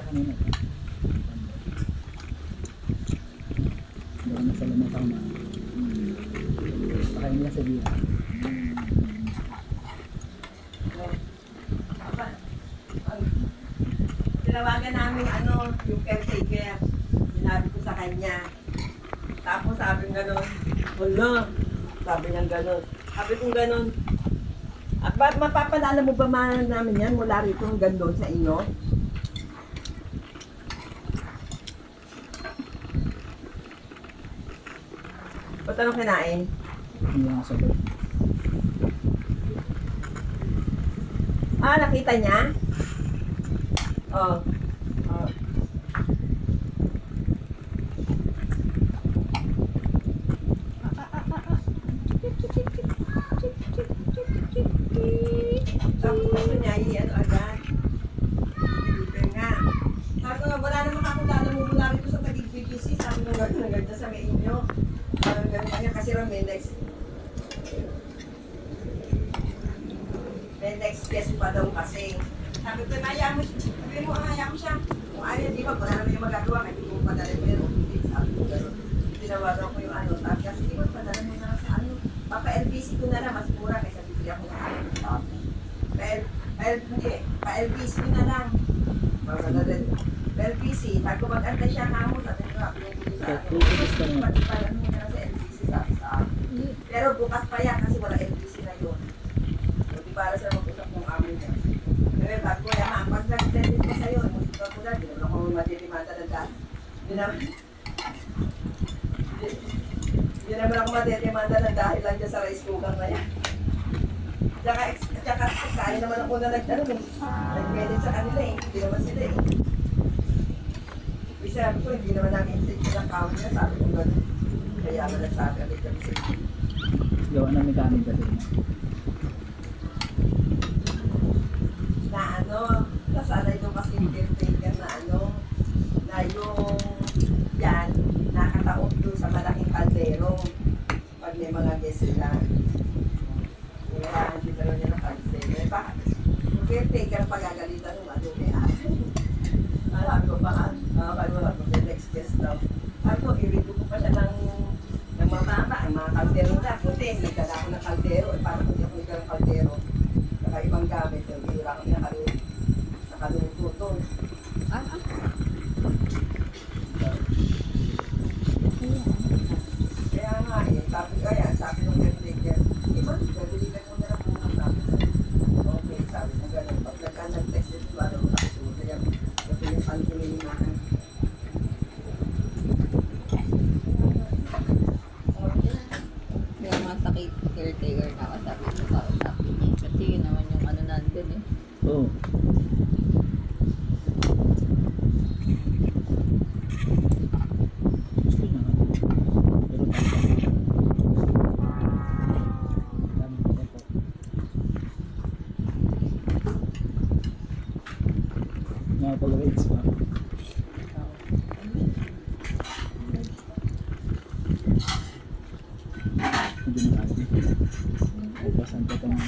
kanina. Doon na sa lumatang na. Pakain nila sa biya. Tinawagan namin yung caretaker. Sinabi ko sa kanya. Tapos sabi ng gano'n, wala. Sabi niya gano'n. Sabi kong gano'n, mapapadala mo ba namin yan mula rito hanggang doon sa inyo? Ba't anong kinain? Hindi nga sabay. Nakita niya? Oh. Oh. Tapos gusto niya agad. Dito nga. Sabi ko nga, wala naman akong mula rito sa Taguig BBC. Sabi ko nga, ganda sa may inyo. Parang gano'n kanya kasi rin may next guest pa daw kasi. Sabi ko, hayaan mo siya. Kung ayaw, di ba, wala naman yung magagawa. Hindi mo padala, pero hindi. Sabi ko, gano'n. Tinawagan ko yung sabi kasi, di ba, padala mo na sa papa-LBC ko na lang, mas mura kaysa bibili ako ng pa-LBC ko na lang. LBC, sabi ko, mag-antay siya na mo. Sabi ko, pinagpili sa akin. Pati pala mo na sa LBC, sabi sa akin. Pero bukas pa yan kasi wala LBC na yun. Hindi para sa mag-usap ng amin niya. Pero sabi ko, pag nag-send ko sa'yo, musika ko na, hindi naman ako matirimata ng dahil. Hindi naman ako matirimata ng dahil lang dyan sa rice cooker na yan. Tsaka kain naman ako na nag-credit sa kanila eh. Hindi naman sila eh. Kasi sabi ko, hindi naman namin insist ng account niya. Sabi ko gano'n. Kaya naman nagsabi agad kami sa inyo. Gawa na mekanik kasi. Nasanay doon kasi yung caretaker na na yung yan, nakataob doon sa malaking kaldero pag may mga guest sila. Kailangan dito niya ng kaldero. Yung caretaker pagagalitan ng madumi. Sabi ko baka, may next guest daw. Sabi ko, i-review ko pa siya ng mababa, ang mga kaldero na. Buti, nagdala ako ng kaldero. Parang hindi ako nagdala ng kaldero. Saka ibang gamit, yung hira kami nakaluto doon. Kaya nga sabi nung caretaker, gabiligan mo na lang muna sabi ko. Okay, sabi mo gano'n. Pag nag-text ito, nakasunod yan. Ito yung pansinilimahan. Kaya mga sakit caretaker na kasabi ko kausapin niya. Kasi yun naman yung nandun eh. Oo. Gusto niya nga. Pero dami ko po. Nakapag-rates pa. Medyo marami. Upasan pa ito mga